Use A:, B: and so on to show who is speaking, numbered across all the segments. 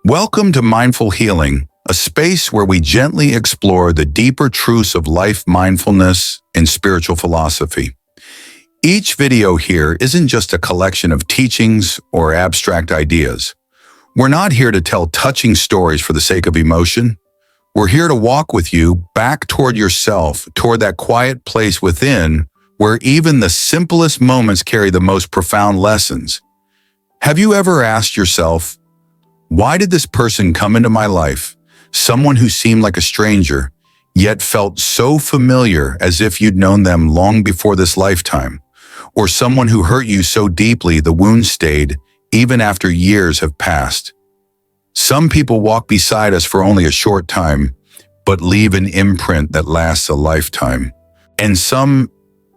A: Welcome to Mindful Healing, a space where we gently explore the deeper truths of life, mindfulness, and spiritual philosophy. Each video here isn't just a collection of teachings or abstract ideas. We're not here to tell touching stories for the sake of emotion. We're here to walk with you back toward yourself, toward that quiet place within where even the simplest moments carry the most profound lessons. Have you ever asked yourself, why did this person come into my life? Someone who seemed like a stranger, yet felt so familiar as if you'd known them long before this lifetime. Or someone who hurt you so deeply the wound stayed even after years have passed. Some people walk beside us for only a short time, but leave an imprint that lasts a lifetime. And some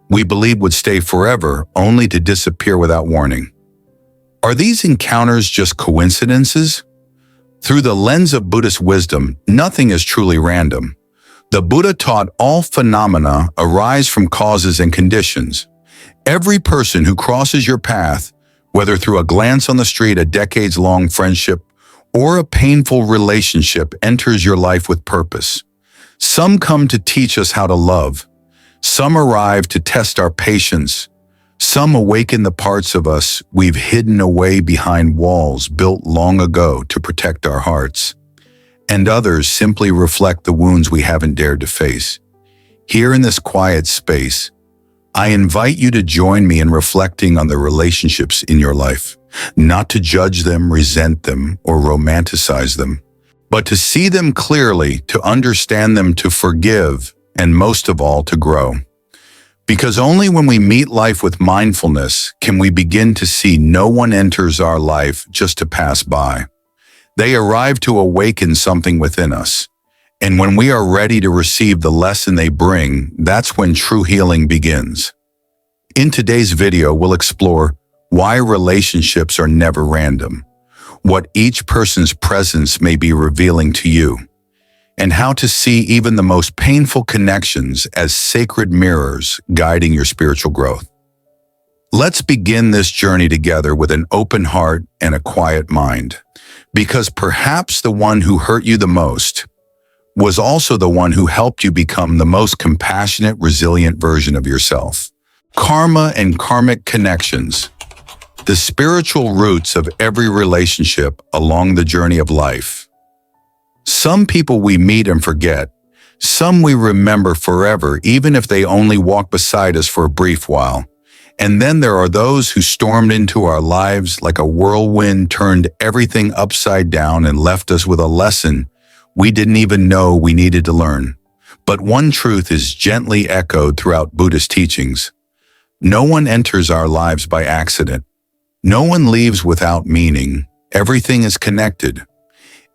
A: we believe would stay forever, only to disappear without warning. Are these encounters just coincidences? Through the lens of Buddhist wisdom, nothing is truly random. The Buddha taught all phenomena arise from causes and conditions. Every person who crosses your path, whether through a glance on the street, a decades-long friendship, or a painful relationship, enters your life with purpose. Some come to teach us how to love. Some arrive to test our patience. Some awaken the parts of us we've hidden away behind walls built long ago to protect our hearts. And others simply reflect the wounds we haven't dared to face. Here in this quiet space, I invite you to join me in reflecting on the relationships in your life, not to judge them, resent them, or romanticize them, but to see them clearly, to understand them, to forgive, and most of all, to grow. Because only when we meet life with mindfulness can we begin to see no one enters our life just to pass by. They arrive to awaken something within us. And when we are ready to receive the lesson they bring, that's when true healing begins. In today's video, we'll explore why relationships are never random, what each person's presence may be revealing to you, and how to see even the most painful connections as sacred mirrors guiding your spiritual growth. Let's begin this journey together with an open heart and a quiet mind, because perhaps the one who hurt you the most was also the one who helped you become the most compassionate, resilient version of yourself. Karma and karmic connections, the spiritual roots of every relationship along the journey of life. Some people we meet and forget, some we remember forever, even if they only walk beside us for a brief while. And then there are those who stormed into our lives like a whirlwind, turned everything upside down, and left us with a lesson we didn't even know we needed to learn. But one truth is gently echoed throughout Buddhist teachings. No one enters our lives by accident. No one leaves without meaning. Everything is connected.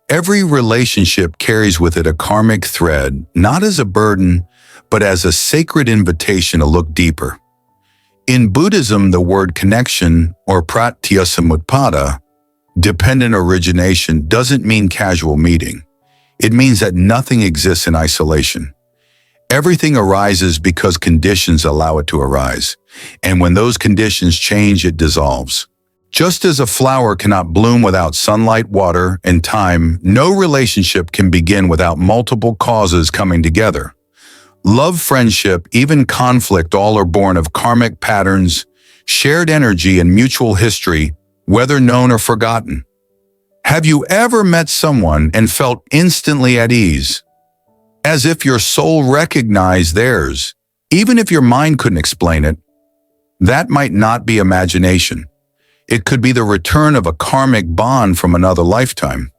A: Every relationship carries with it a karmic thread, not as a burden, but as a sacred invitation to look deeper. In Buddhism, the word connection, or pratyasamutpada, dependent origination, doesn't mean casual meeting. It means that nothing exists in isolation. Everything arises because conditions allow it to arise, and when those conditions change, it dissolves. Just as a flower cannot bloom without sunlight, water, and time, no relationship can begin without multiple causes coming together. Love, friendship, even conflict, all are born of karmic patterns, shared energy, and mutual history, whether known or forgotten. Have you ever met someone and felt instantly at ease, as if your soul recognized theirs, even if your mind couldn't explain it? That might not be imagination. It could be the return of a karmic bond from another lifetime.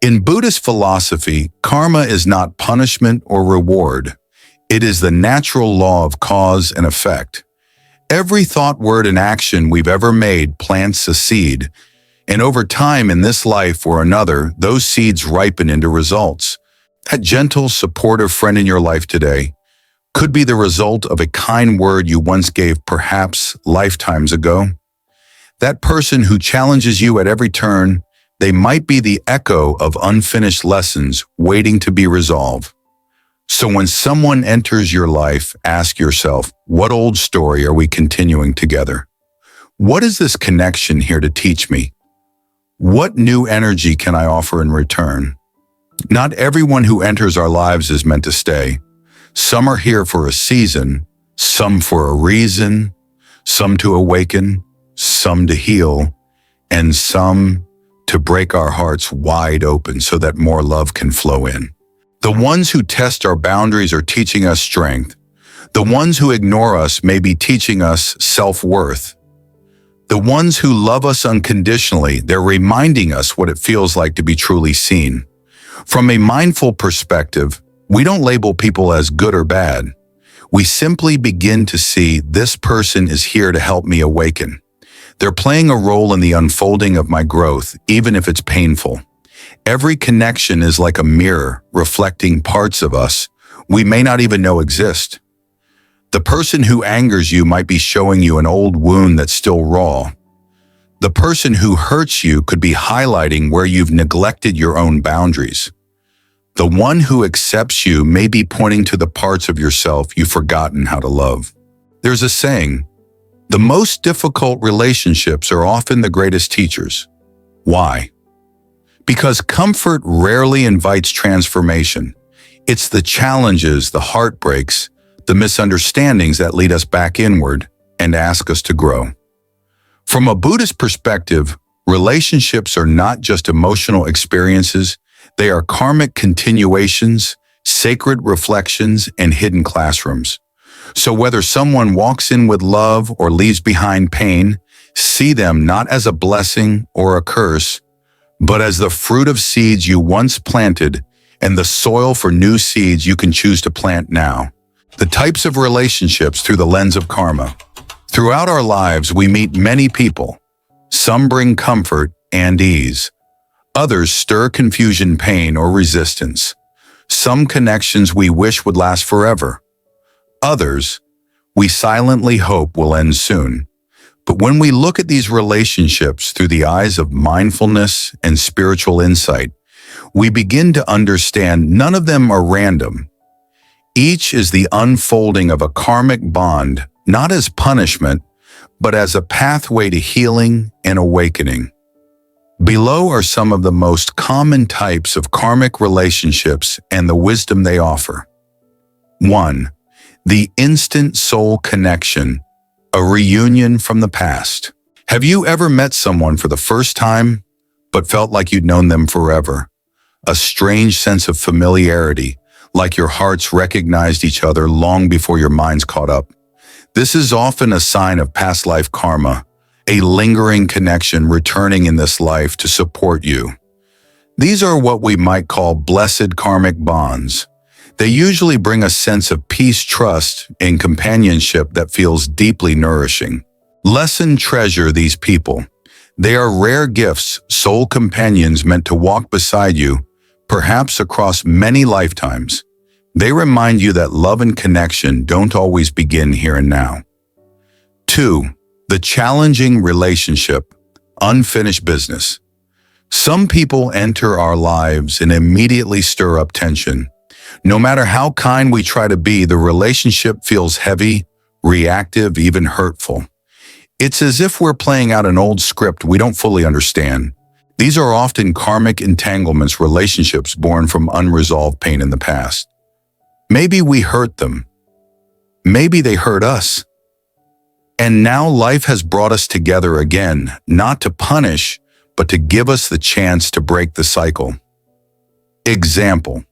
A: In Buddhist philosophy, karma is not punishment or reward. It is the natural law of cause and effect. Every thought, word, and action we've ever made plants a seed, and over time in this life or another, those seeds ripen into results. That gentle, supportive friend in your life today could be the result of a kind word you once gave, perhaps lifetimes ago. That person who challenges you at every turn, they might be the echo of unfinished lessons waiting to be resolved. So when someone enters your life, ask yourself, what old story are we continuing together? What is this connection here to teach me? What new energy can I offer in return? Not everyone who enters our lives is meant to stay. Some are here for a season, some for a reason, some to awaken, some to heal, and some to break our hearts wide open so that more love can flow in. The ones who test our boundaries are teaching us strength. The ones who ignore us may be teaching us self-worth. The ones who love us unconditionally, they're reminding us what it feels like to be truly seen. From a mindful perspective, we don't label people as good or bad. We simply begin to see this person is here to help me awaken. They're playing a role in the unfolding of my growth, even if it's painful. Every connection is like a mirror reflecting parts of us we may not even know exist. The person who angers you might be showing you an old wound that's still raw. The person who hurts you could be highlighting where you've neglected your own boundaries. The one who accepts you may be pointing to the parts of yourself you've forgotten how to love. There's a saying, the most difficult relationships are often the greatest teachers. Why? Because comfort rarely invites transformation. It's the challenges, the heartbreaks, the misunderstandings that lead us back inward and ask us to grow. From a Buddhist perspective, relationships are not just emotional experiences, they are karmic continuations, sacred reflections, and hidden classrooms. So whether someone walks in with love or leaves behind pain, see them not as a blessing or a curse, but as the fruit of seeds you once planted and the soil for new seeds you can choose to plant now. The types of relationships through the lens of karma. Throughout our lives, we meet many people. Some bring comfort and ease. Others stir confusion, pain, or resistance. Some connections we wish would last forever. Others, we silently hope will end soon. But when we look at these relationships through the eyes of mindfulness and spiritual insight, we begin to understand none of them are random. Each is the unfolding of a karmic bond, not as punishment, but as a pathway to healing and awakening. Below are some of the most common types of karmic relationships and the wisdom they offer. 1. The instant soul connection, a reunion from the past. Have you ever met someone for the first time, but felt like you'd known them forever? A strange sense of familiarity, like your hearts recognized each other long before your minds caught up. This is often a sign of past life karma, a lingering connection returning in this life to support you. These are what we might call blessed karmic bonds. They usually bring a sense of peace, trust, and companionship that feels deeply nourishing. Lesson treasure these people. They are rare gifts, soul companions meant to walk beside you, perhaps across many lifetimes. They remind you that love and connection don't always begin here and now. 2. The challenging relationship, unfinished business. Some people enter our lives and immediately stir up tension. No matter how kind we try to be, the relationship feels heavy, reactive, even hurtful. It's as if we're playing out an old script we don't fully understand. These are often karmic entanglements, relationships born from unresolved pain in the past. Maybe we hurt them. Maybe they hurt us. And now life has brought us together again, not to punish, but to give us the chance to break the cycle. Example: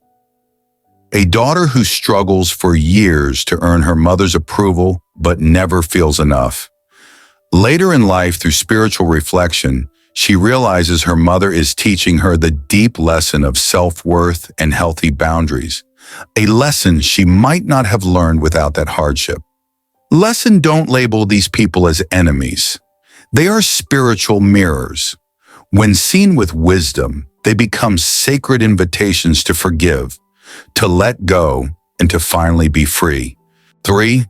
A: a daughter who struggles for years to earn her mother's approval but never feels enough. Later in life, through spiritual reflection, she realizes her mother is teaching her the deep lesson of self-worth and healthy boundaries, a lesson she might not have learned without that hardship. Lesson: don't label these people as enemies. They are spiritual mirrors. When seen with wisdom, they become sacred invitations to forgive, to let go, and to finally be free. 3.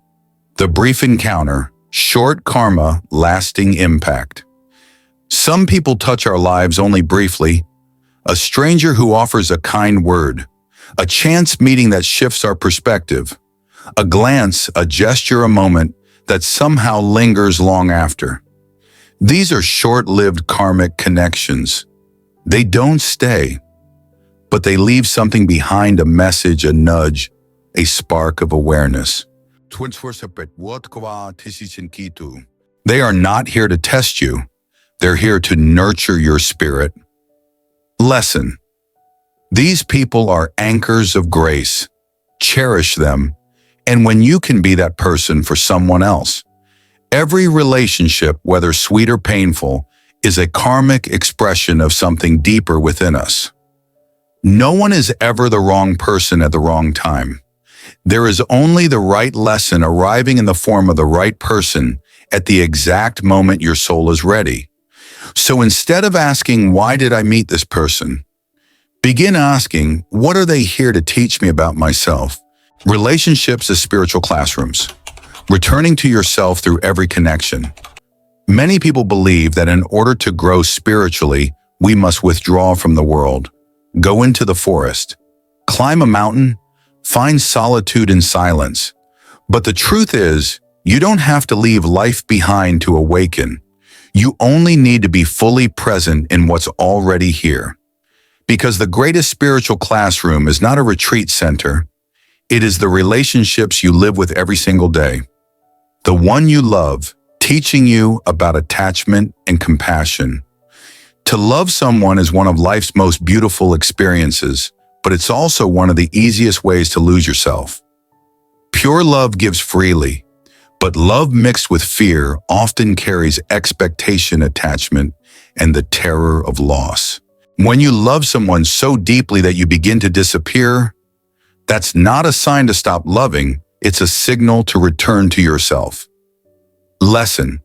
A: The brief encounter, short karma, lasting impact. Some people touch our lives only briefly. A stranger who offers a kind word, a chance meeting that shifts our perspective, a glance, a gesture, a moment that somehow lingers long after. These are short-lived karmic connections, They don't stay, but they leave something behind, a message, a nudge, a spark of awareness. They are not here to test you. They're here to nurture your spirit. Lesson. These people are anchors of grace. Cherish them, and when you can be that person for someone else. Every relationship, whether sweet or painful, is a karmic expression of something deeper within us. No one is ever the wrong person at the wrong time. There is only the right lesson arriving in the form of the right person at the exact moment your soul is ready. So instead of asking, why did I meet this person? Begin asking, what are they here to teach me about myself? Relationships as spiritual classrooms. Returning to yourself through every connection. Many people believe that in order to grow spiritually, we must withdraw from the world, go into the forest, climb a mountain, find solitude and silence. But the truth is, you don't have to leave life behind to awaken. You only need to be fully present in what's already here. Because the greatest spiritual classroom is not a retreat center. It is the relationships you live with every single day. The one you love, teaching you about attachment and compassion. To love someone is one of life's most beautiful experiences, but it's also one of the easiest ways to lose yourself. Pure love gives freely, but love mixed with fear often carries expectation, attachment, and the terror of loss. When you love someone so deeply that you begin to disappear, that's not a sign to stop loving, it's a signal to return to yourself. Lesson.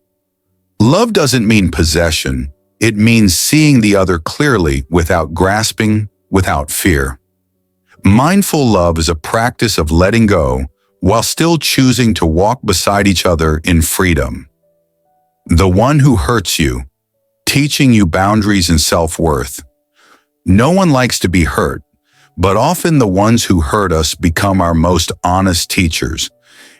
A: Love doesn't mean possession. It means seeing the other clearly without grasping, without fear. Mindful love is a practice of letting go while still choosing to walk beside each other in freedom. The one who hurts you, teaching you boundaries and self-worth. No one likes to be hurt, but often the ones who hurt us become our most honest teachers.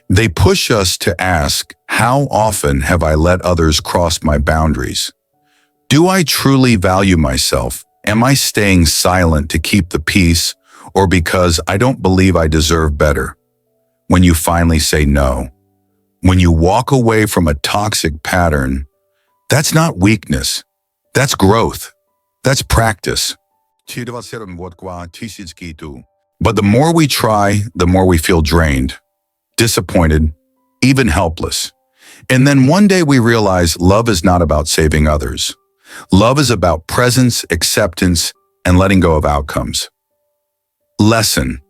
A: They push us to ask, how often have I let others cross my boundaries? Do I truly value myself? Am I staying silent to keep the peace, or because I don't believe I deserve better? When you finally say no, when you walk away from a toxic pattern, that's not weakness. That's growth. That's practice. But the more we try, the more we feel drained, disappointed, even helpless. And then one day we realize love is not about saving others. Love is about presence, acceptance, and letting go of outcomes. Lesson.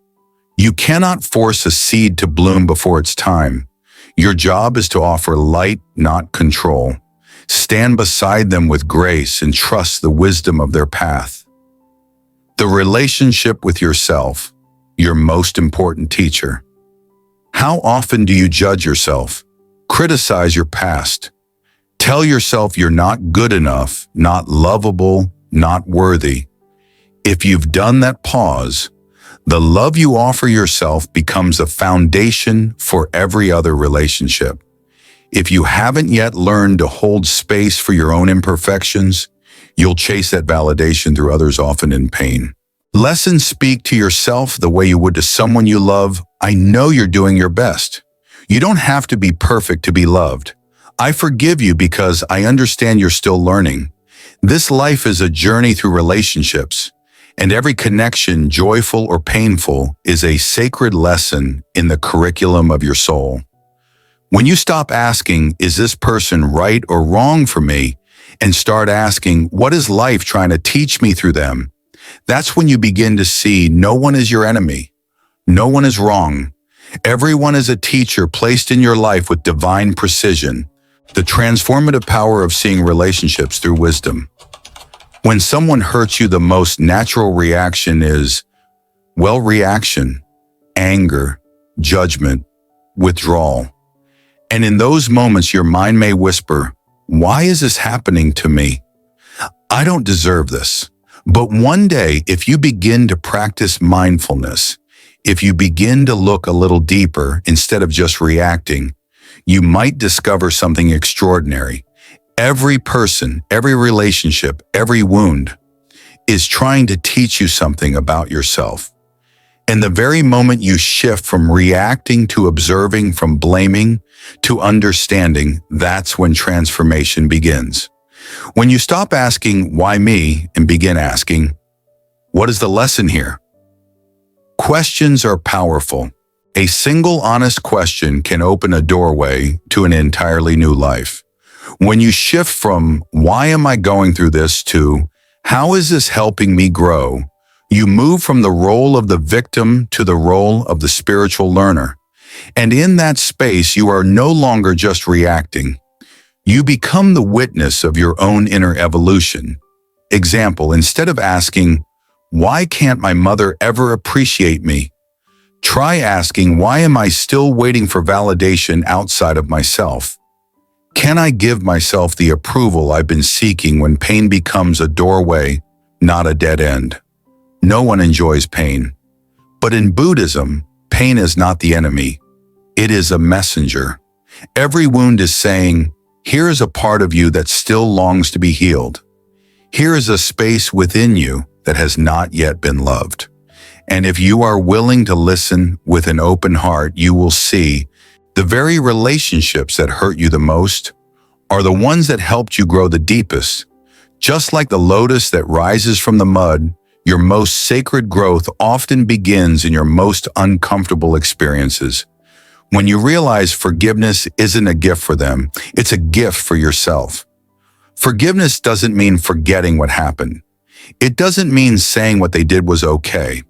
A: You cannot force a seed to bloom before its time. Your job is to offer light, not control. Stand beside them with grace and trust the wisdom of their path. The relationship with yourself, your most important teacher. How often do you judge yourself, criticize your past, tell yourself you're not good enough, not lovable, not worthy? If you've done that, pause. The love you offer yourself becomes a foundation for every other relationship. If you haven't yet learned to hold space for your own imperfections, you'll chase that validation through others, often in pain. Lessons. Speak to yourself the way you would to someone you love. I know you're doing your best. You don't have to be perfect to be loved. I forgive you because I understand you're still learning. This life is a journey through relationships, and every connection, joyful or painful, is a sacred lesson in the curriculum of your soul. When you stop asking, is this person right or wrong for me, and start asking, what is life trying to teach me through them? That's when you begin to see no one is your enemy. No one is wrong. Everyone is a teacher placed in your life with divine precision, the transformative power of seeing relationships through wisdom. When someone hurts you, the most natural reaction is, reaction, anger, judgment, withdrawal. And in those moments, your mind may whisper, why is this happening to me? I don't deserve this. But one day, if you begin to practice mindfulness, if you begin to look a little deeper instead of just reacting, you might discover something extraordinary. Every person, every relationship, every wound is trying to teach you something about yourself. And the very moment you shift from reacting to observing, from blaming to understanding, that's when transformation begins. When you stop asking, "Why me?" and begin asking, "What is the lesson here?" Questions are powerful. A single honest question can open a doorway to an entirely new life. When you shift from "Why am I going through this?" to "How is this helping me grow?" you move from the role of the victim to the role of the spiritual learner. And in that space, you are no longer just reacting. You become the witness of your own inner evolution. Example, instead of asking, "Why can't my mother ever appreciate me?" try asking, "Why am I still waiting for validation outside of myself? Can I give myself the approval I've been seeking?" When pain becomes a doorway, not a dead end. No one enjoys pain. But in Buddhism, pain is not the enemy. It is a messenger. Every wound is saying, "Here is a part of you that still longs to be healed. Here is a space within you that has not yet been loved." And if you are willing to listen with an open heart, you will see the very relationships that hurt you the most are the ones that helped you grow the deepest. Just like the lotus that rises from the mud, your most sacred growth often begins in your most uncomfortable experiences. When you realize forgiveness isn't a gift for them, it's a gift for yourself. Forgiveness doesn't mean forgetting what happened. It doesn't mean saying what they did was okay.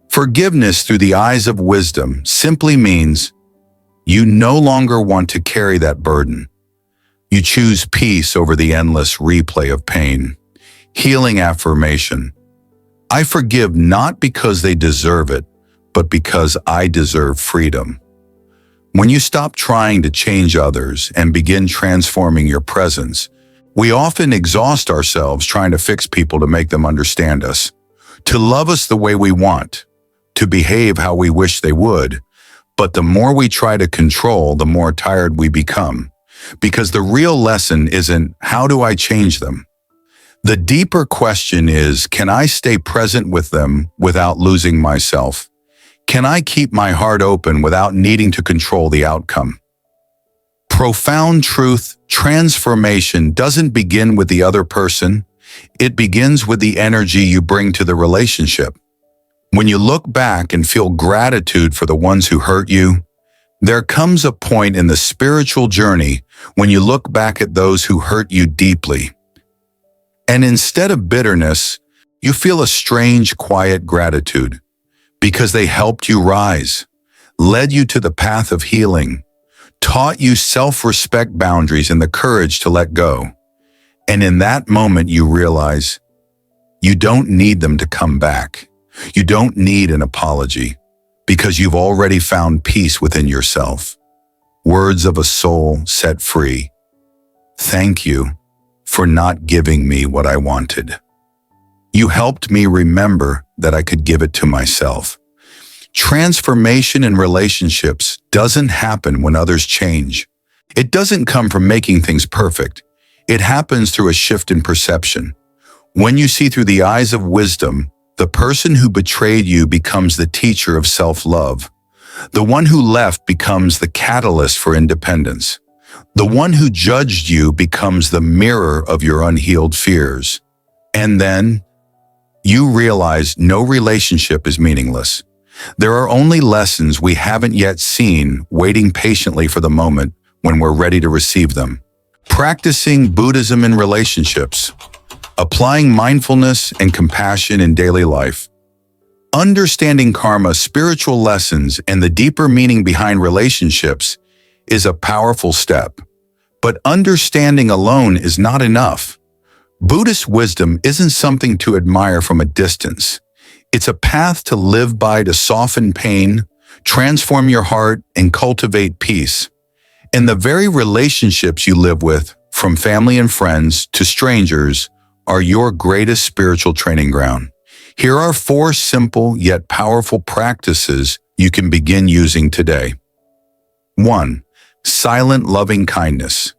A: Forgiveness through the eyes of wisdom simply means you no longer want to carry that burden. You choose peace over the endless replay of pain. Healing affirmation. I forgive not because they deserve it, but because I deserve freedom. When you stop trying to change others and begin transforming your presence, we often exhaust ourselves trying to fix people to make them understand us, to love us the way we want, to behave how we wish they would. But the more we try to control, the more tired we become. Because the real lesson isn't, "How do I change them?" The deeper question is, can I stay present with them without losing myself? Can I keep my heart open without needing to control the outcome? Profound truth, transformation doesn't begin with the other person. It begins with the energy you bring to the relationship. When you look back and feel gratitude for the ones who hurt you, there comes a point in the spiritual journey when you look back at those who hurt you deeply. And instead of bitterness, you feel a strange, quiet gratitude because they helped you rise, led you to the path of healing, taught you self-respect, boundaries, and the courage to let go. And in that moment, you realize you don't need them to come back. You don't need an apology because you've already found peace within yourself. Words of a soul set free. Thank you for not giving me what I wanted. You helped me remember that I could give it to myself. Transformation in relationships doesn't happen when others change. It doesn't come from making things perfect. It happens through a shift in perception. When you see through the eyes of wisdom, the person who betrayed you becomes the teacher of self-love. The one who left becomes the catalyst for independence. The one who judged you becomes the mirror of your unhealed fears. And then you realize no relationship is meaningless. There are only lessons we haven't yet seen, waiting patiently for the moment when we're ready to receive them. Practicing Buddhism in relationships. Applying mindfulness and compassion in daily life. Understanding karma, spiritual lessons, and the deeper meaning behind relationships is a powerful step. But understanding alone is not enough. Buddhist wisdom isn't something to admire from a distance. It's a path to live by, to soften pain, transform your heart, and cultivate peace. And the very relationships you live with, from family and friends to strangers, are your greatest spiritual training ground. Here are 4 simple yet powerful practices you can begin using today. 1. Silent loving kindness.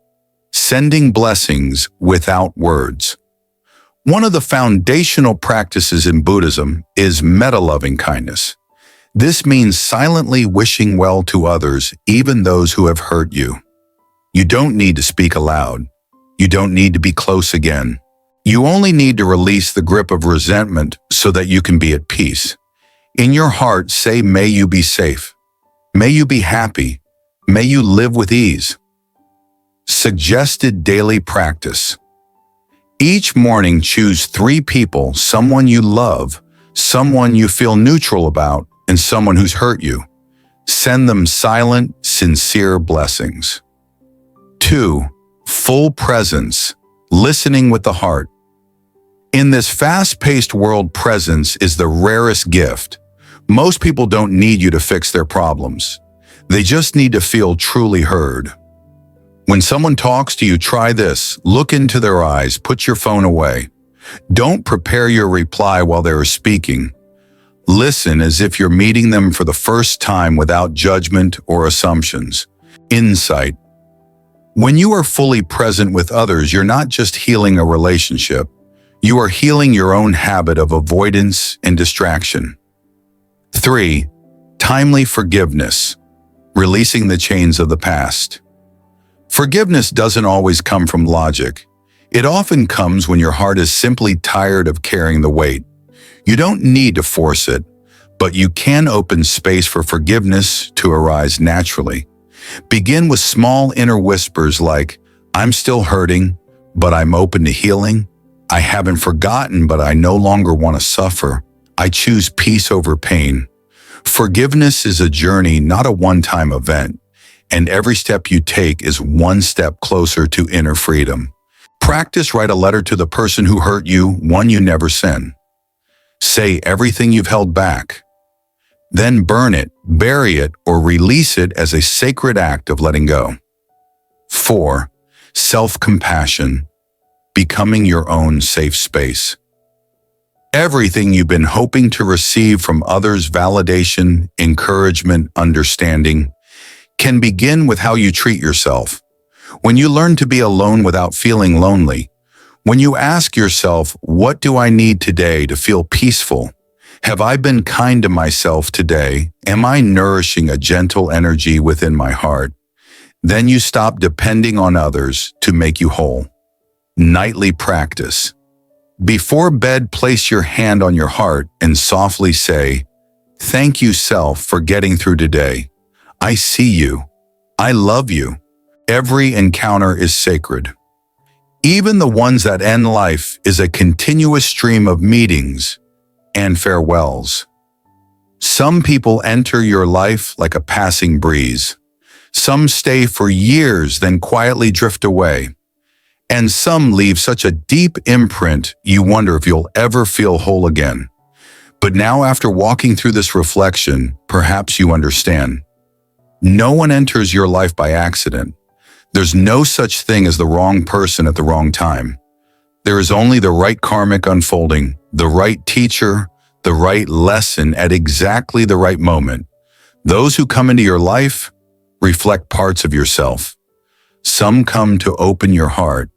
A: Sending blessings without words. One of the foundational practices in Buddhism is meta-loving kindness. This means silently wishing well to others, even those who have hurt you. You don't need to speak aloud. You don't need to be close again. You only need to release the grip of resentment so that you can be at peace. In your heart, say, may you be safe. May you be happy. May you live with ease. Suggested daily practice. Each morning, choose 3 people, someone you love, someone you feel neutral about, and someone who's hurt you. Send them silent, sincere blessings. 2. Full presence, listening with the heart. In this fast-paced world, presence is the rarest gift. Most people don't need you to fix their problems. They just need to feel truly heard. When someone talks to you, try this. Look into their eyes, put your phone away. Don't prepare your reply while they are speaking. Listen as if you're meeting them for the first time without judgment or assumptions. Insight. When you are fully present with others, you're not just healing a relationship. You are healing your own habit of avoidance and distraction. 3. Timely forgiveness, releasing the chains of the past. Forgiveness doesn't always come from logic. It often comes when your heart is simply tired of carrying the weight. You don't need to force it, but you can open space for forgiveness to arise naturally. Begin with small inner whispers like, I'm still hurting, but I'm open to healing. I haven't forgotten, but I no longer want to suffer. I choose peace over pain. Forgiveness is a journey, not a one-time event, and every step you take is one step closer to inner freedom. Practice. Write a letter to the person who hurt you, one you never sent. Say everything you've held back. Then burn it, bury it, or release it as a sacred act of letting go. 4. Self-compassion, becoming your own safe space. Everything you've been hoping to receive from others, validation, encouragement, understanding, can begin with how you treat yourself. When you learn to be alone without feeling lonely, when you ask yourself, what do I need today to feel peaceful? Have I been kind to myself today? Am I nourishing a gentle energy within my heart? Then you stop depending on others to make you whole. Nightly practice. Before bed, place your hand on your heart and softly say, thank you, self, for getting through today. I see you. I love you. Every encounter is sacred. Even the ones that end life is a continuous stream of meetings and farewells. Some people enter your life like a passing breeze. Some stay for years, then quietly drift away. And some leave such a deep imprint, you wonder if you'll ever feel whole again. But now, after walking through this reflection, perhaps you understand. No one enters your life by accident. There's no such thing as the wrong person at the wrong time. There is only the right karmic unfolding, the right teacher, the right lesson at exactly the right moment. Those who come into your life reflect parts of yourself. Some come to open your heart.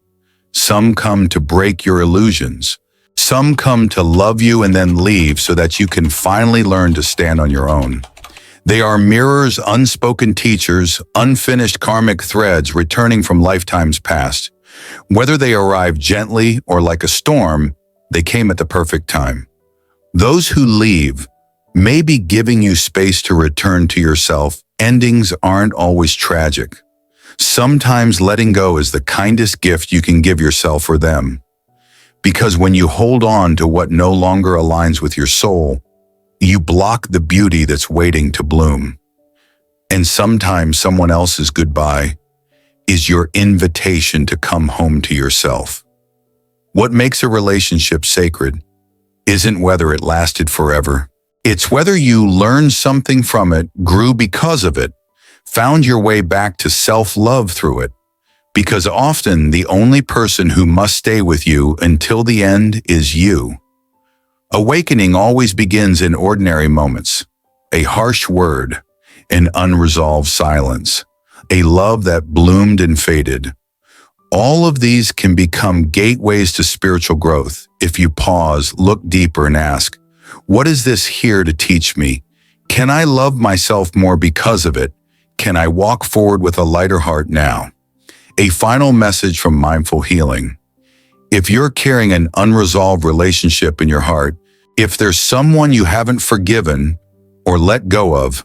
A: Some come to break your illusions. Some come to love you and then leave so that you can finally learn to stand on your own. They are mirrors, unspoken teachers, unfinished karmic threads returning from lifetimes past. Whether they arrive gently or like a storm, they came at the perfect time. Those who leave may be giving you space to return to yourself. Endings aren't always tragic. Sometimes letting go is the kindest gift you can give yourself or them. Because when you hold on to what no longer aligns with your soul, you block the beauty that's waiting to bloom. And sometimes someone else's goodbye is your invitation to come home to yourself. What makes a relationship sacred isn't whether it lasted forever. It's whether you learned something from it, grew because of it, found your way back to self-love through it. Because often the only person who must stay with you until the end is you. Awakening always begins in ordinary moments. A harsh word, an unresolved silence, a love that bloomed and faded. All of these can become gateways to spiritual growth if you pause, look deeper, and ask, what is this here to teach me? Can I love myself more because of it? Can I walk forward with a lighter heart now? A final message from Mindful Healing. If you're carrying an unresolved relationship in your heart, if there's someone you haven't forgiven or let go of,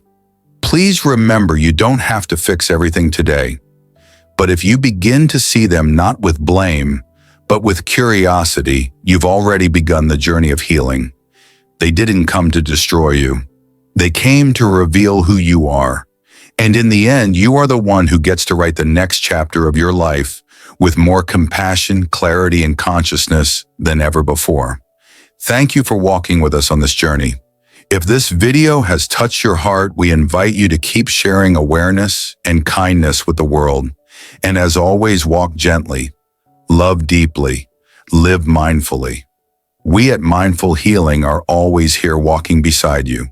A: please remember you don't have to fix everything today. But if you begin to see them not with blame, but with curiosity, you've already begun the journey of healing. They didn't come to destroy you. They came to reveal who you are. And in the end, you are the one who gets to write the next chapter of your life with more compassion, clarity, and consciousness than ever before. Thank you for walking with us on this journey. If this video has touched your heart, we invite you to keep sharing awareness and kindness with the world. And as always, walk gently, love deeply, live mindfully. We at Mindful Healing are always here walking beside you.